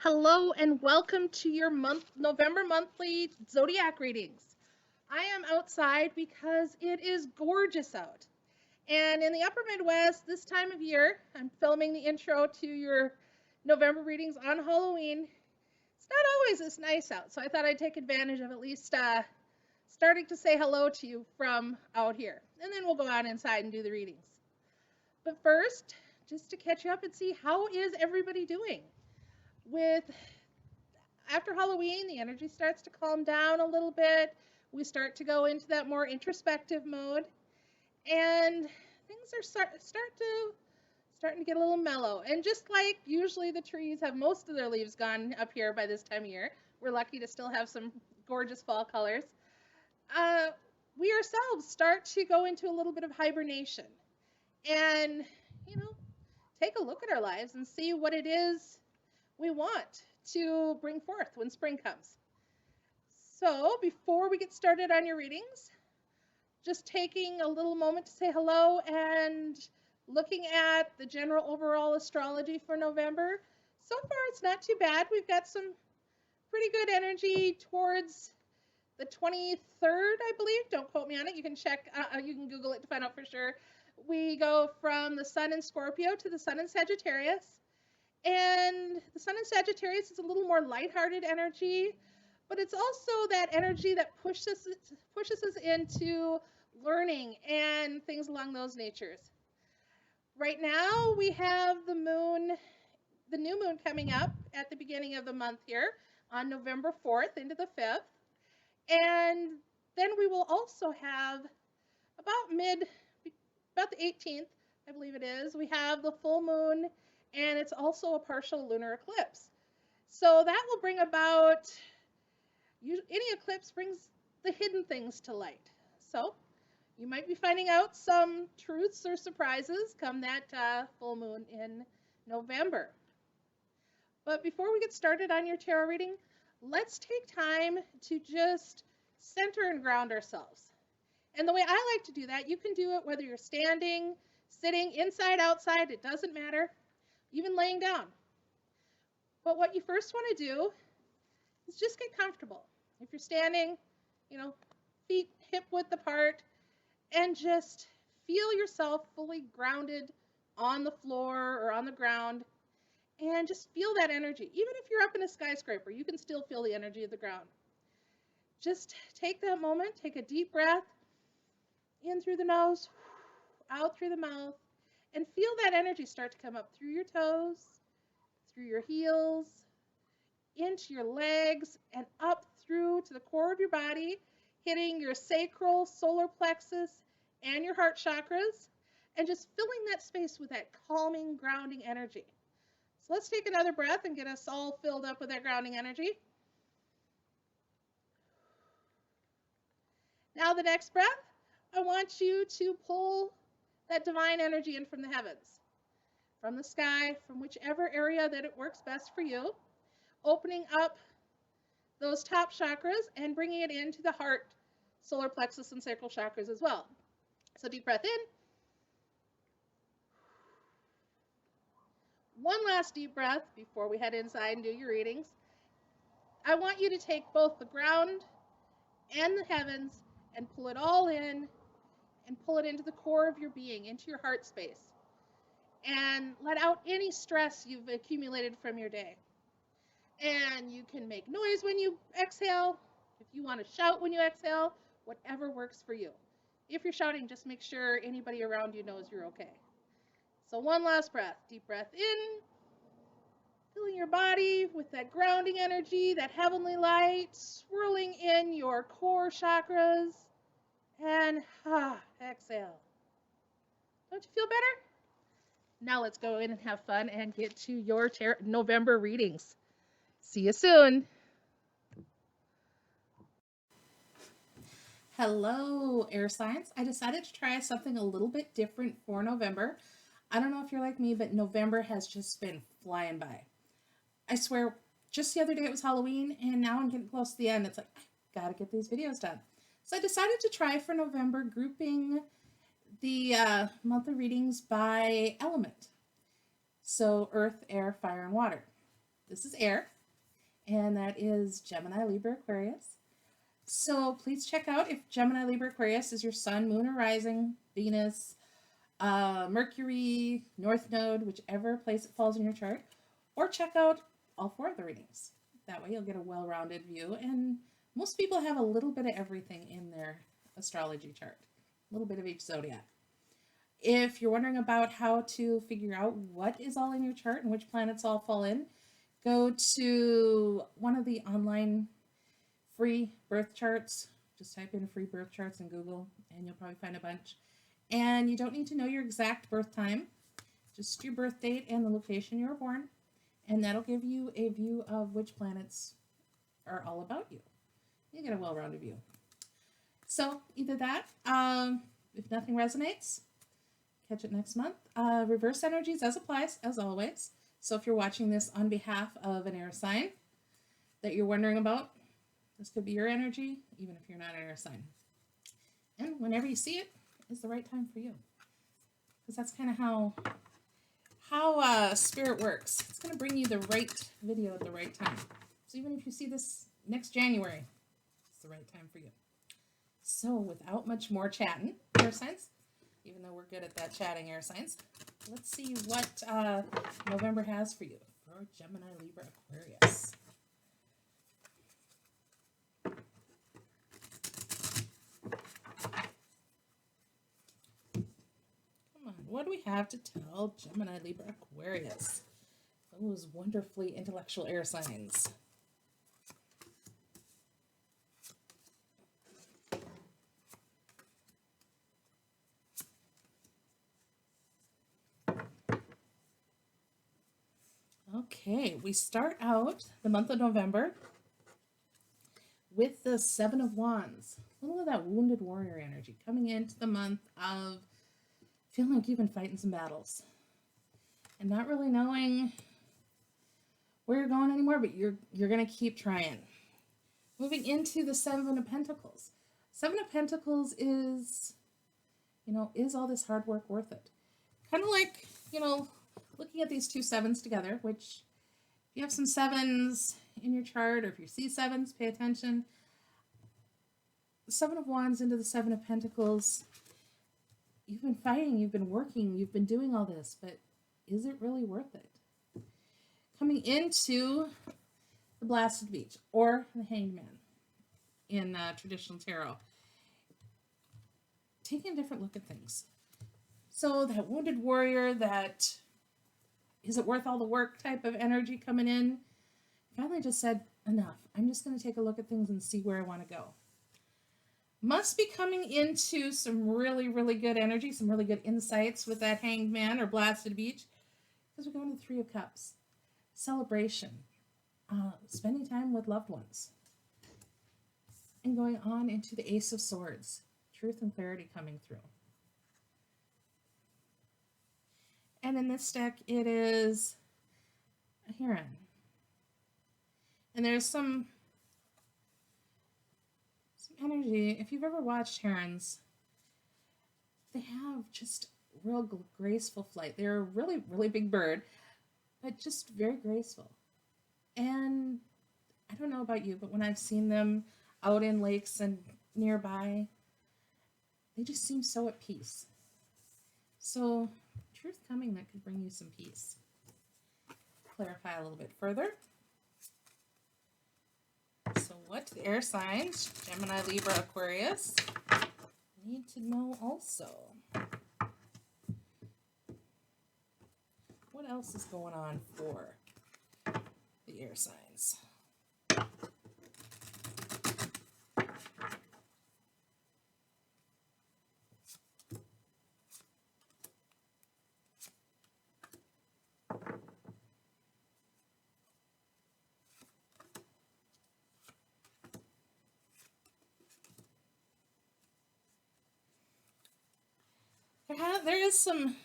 Hello and welcome to your November monthly zodiac readings. I am outside because it is gorgeous out. And in the upper Midwest, this time of year, I'm filming the intro to your November readings on Halloween. It's not always this nice out, so I thought I'd take advantage of at least starting to say hello to you from out here. And then we'll go on inside and do the readings. But first, just to catch you up and see how is everybody doing? With After Halloween, the energy starts to calm down a little bit. We start to go into that more introspective mode, and things are starting to get a little mellow. And just like usually the trees have most of their leaves gone up here by this time of year, we're lucky to still have some gorgeous fall colors. Uh, we ourselves start to go into a little bit of hibernation, and you know, take a look at our lives and see what it is we want to bring forth when spring comes. So, before we get started on your readings, just taking a little moment to say hello and looking at the general overall astrology for November. So far, it's not too bad. We've got some pretty good energy towards the 23rd, I believe. Don't quote me on it. You can check, you can Google it to find out for sure. We go from the sun in Scorpio to the sun in Sagittarius. And the sun in Sagittarius is a little more lighthearted energy, but it's also that energy that pushes us into learning and things along those natures. Right now, we have the new moon coming up at the beginning of the month here on November 4th into the 5th. And then we will also have about the 18th, I believe it is, we have the full moon, and it's also a partial lunar eclipse. So that will bring about, any eclipse brings the hidden things to light. So you might be finding out some truths or surprises come that full moon in November. But before we get started on your tarot reading, let's take time to just center and ground ourselves. And the way I like to do that, you can do it whether you're standing, sitting, inside, outside, it doesn't matter, even laying down. But what you first want to do is just get comfortable. If you're standing, feet hip width apart, and just feel yourself fully grounded on the floor or on the ground, and just feel that energy. Even if you're up in a skyscraper, you can still feel the energy of the ground. Just take that moment, take a deep breath, in through the nose, out through the mouth, and feel that energy start to come up through your toes, through your heels, into your legs, and up through to the core of your body, hitting your sacral, solar plexus, and your heart chakras, and just filling that space with that calming, grounding energy. So let's take another breath and get us all filled up with that grounding energy. Now the next breath, I want you to pull that divine energy in from the heavens, from the sky, from whichever area that it works best for you, opening up those top chakras and bringing it into the heart, solar plexus, and sacral chakras as well. So deep breath in. One last deep breath before we head inside and do your readings. I want you to take both the ground and the heavens and pull it all in and pull it into the core of your being, into your heart space. And let out any stress you've accumulated from your day. And you can make noise when you exhale. If you want to shout when you exhale, whatever works for you. If you're shouting, just make sure anybody around you knows you're okay. So one last breath. Deep breath in. Filling your body with that grounding energy, that heavenly light, swirling in your core chakras. And exhale. Don't you feel better? Now let's go in and have fun and get to your November readings. See you soon. Hello, air signs. I decided to try something a little bit different for November. I don't know if you're like me, but November has just been flying by. I swear, just the other day it was Halloween, and now I'm getting close to the end. It's like, I gotta get these videos done. So I decided to try for November grouping the monthly readings by element. So earth, air, fire, and water. This is air, and that is Gemini, Libra, Aquarius. So please check out if Gemini, Libra, Aquarius is your sun, moon, or rising, Venus, Mercury, North Node, whichever place it falls in your chart, or check out all 4 of the readings. That way you'll get a well-rounded view, and most people have a little bit of everything in their astrology chart, a little bit of each zodiac. If you're wondering about how to figure out what is all in your chart and which planets all fall in, go to one of the online free birth charts. Just type in free birth charts in Google and you'll probably find a bunch. And you don't need to know your exact birth time, just your birth date and the location you were born. And that'll give you a view of which planets are all about you. You get a well-rounded view. So either that, if nothing resonates, catch it next month. Reverse energies as applies, as always. So if you're watching this on behalf of an air sign that you're wondering about, this could be your energy, even if you're not an air sign. And whenever you see it, is the right time for you. Because that's kind of how spirit works. It's going to bring you the right video at the right time. So even if you see this next January, it's the right time for you. So without much more chatting, air signs, even though we're good at that chatting, air signs, let's see what November has for you for Gemini, Libra, Aquarius. Come on, what do we have to tell Gemini, Libra, Aquarius? Those wonderfully intellectual air signs. Okay, we start out the month of November with the 7 of Wands. A little of that wounded warrior energy coming into the month of feeling like you've been fighting some battles and not really knowing where you're going anymore, but you're going to keep trying. Moving into the 7 of Pentacles. 7 of Pentacles is, is all this hard work worth it? Kind of like, looking at these 2 sevens together, which if you have some 7s in your chart, or if you see 7s, pay attention. The 7 of Wands into the 7 of Pentacles. You've been fighting, you've been working, you've been doing all this, but is it really worth it? Coming into the Blasted Beach, or the Hanged Man in traditional tarot. Taking a different look at things. So that wounded warrior, that is it worth all the work type of energy coming in, finally just said, enough. I'm just going to take a look at things and see where I want to go. Must be coming into some really, really good energy, some really good insights with that Hanged Man or Blasted Beach, because we're going to the 3 of Cups. Celebration. Spending time with loved ones. And going on into the Ace of Swords. Truth and clarity coming through. And in this deck, it is a heron. And there's some energy. If you've ever watched herons, they have just real graceful flight. They're a really, really big bird, but just very graceful. And I don't know about you, but when I've seen them out in lakes and nearby, they just seem so at peace. So truth coming that could bring you some peace. Clarify a little bit further. So what do the air signs, Gemini, Libra, Aquarius, need to know also? What else is going on for the air signs? There is some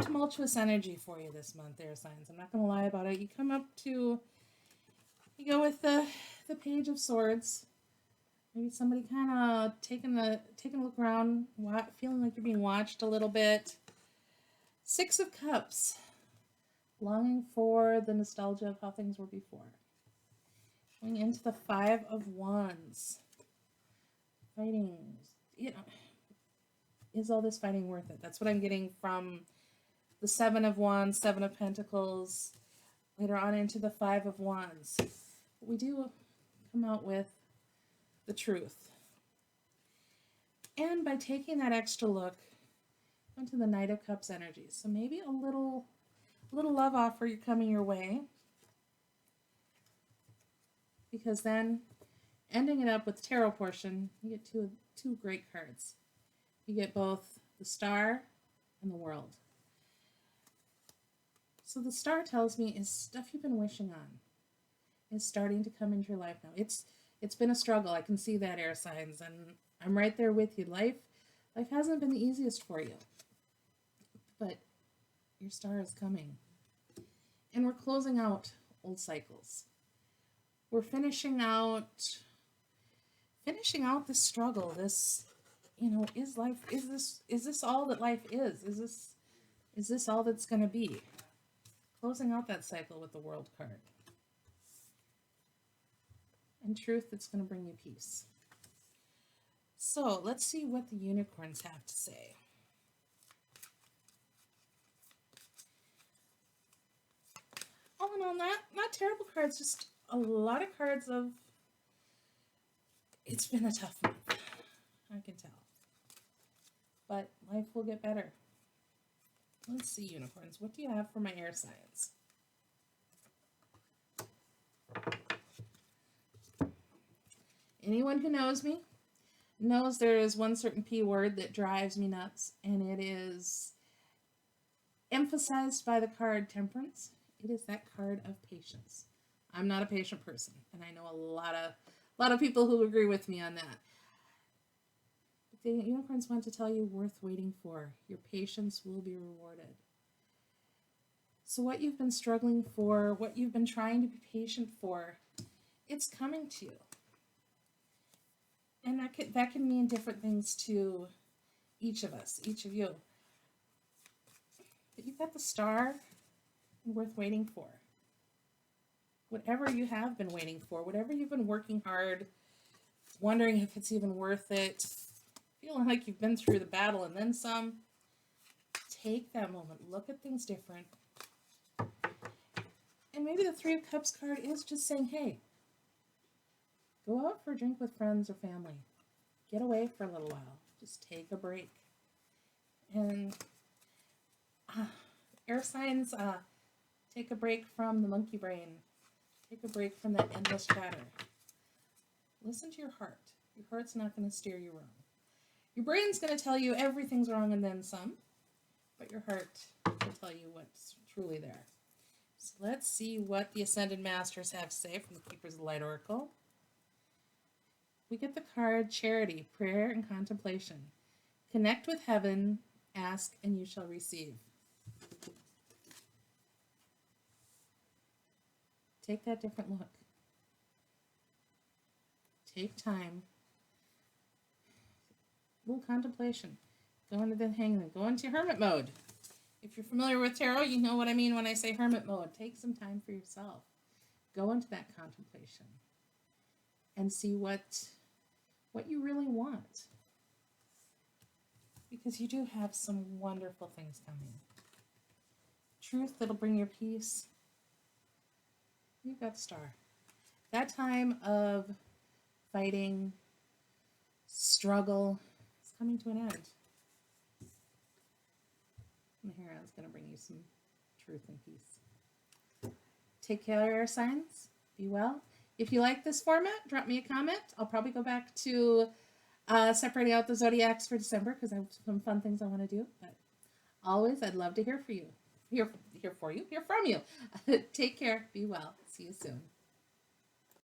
tumultuous energy for you this month, air signs. I'm not going to lie about it. You go with the Page of Swords. Maybe somebody kind of taking a look around, feeling like you're being watched a little bit. 6 of Cups. longing for the nostalgia of how things were before. Going into the Five of Wands. Fighting, is all this fighting worth it? That's what I'm getting from the Seven of Wands, Seven of Pentacles, later on into the Five of Wands. We do come out with the truth. And by taking that extra look into the Knight of Cups energy. So maybe a little love offer coming your way. Because then, ending it up with tarot portion, you get two great cards. You get both the Star and the World. So the Star tells me is stuff you've been wishing on is starting to come into your life now. It's been a struggle. I can see that, air signs, and I'm right there with you. Life hasn't been the easiest for you, but your star is coming, and we're closing out old cycles. We're finishing out this struggle. This, is life? Is this all that life is? Is this all that's going to be? Closing out that cycle with the World card. And truth that's going to bring you peace. So let's see what the unicorns have to say. All in all, not terrible cards, just a lot of cards of, it's been a tough month, I can tell. But life will get better. Let's see, unicorns, what do you have for my air signs? Anyone who knows me knows there is one certain P word that drives me nuts, and it is emphasized by the card Temperance. It is that card of patience. I'm not a patient person, and I know a lot of people who agree with me on that. But the unicorns want to tell you worth waiting for. Your patience will be rewarded. So what you've been struggling for, what you've been trying to be patient for, it's coming to you. And that can mean different things to each of us, each of you. But you've got the Star worth waiting for. Whatever you have been waiting for, whatever you've been working hard, wondering if it's even worth it, feeling like you've been through the battle and then some, take that moment, look at things different. And maybe the Three of Cups card is just saying, hey, go out for a drink with friends or family. Get away for a little while. Just take a break. And air signs, take a break from the monkey brain. Take a break from that endless chatter. Listen to your heart. Your heart's not going to steer you wrong. Your brain's going to tell you everything's wrong and then some, but your heart will tell you what's truly there. So let's see what the Ascended Masters have to say from the Keepers of the Light Oracle. We get the card Charity, Prayer and Contemplation. Connect with heaven, ask, and you shall receive. Take that different look. Take time. A little contemplation. Go into the hangman. Go into hermit mode. If you're familiar with tarot, you know what I mean when I say hermit mode. Take some time for yourself. Go into that contemplation and see what you really want. Because you do have some wonderful things coming. Truth that'll bring your peace. You've got the Star. That time of fighting, struggle, is coming to an end. And the Heron's going to bring you some truth and peace. Take care, air signs. Be well. If you like this format, drop me a comment. I'll probably go back to separating out the zodiacs for December because I have some fun things I want to do. But always, I'd love to hear from you. Hear from you. Take care. Be well. See you soon.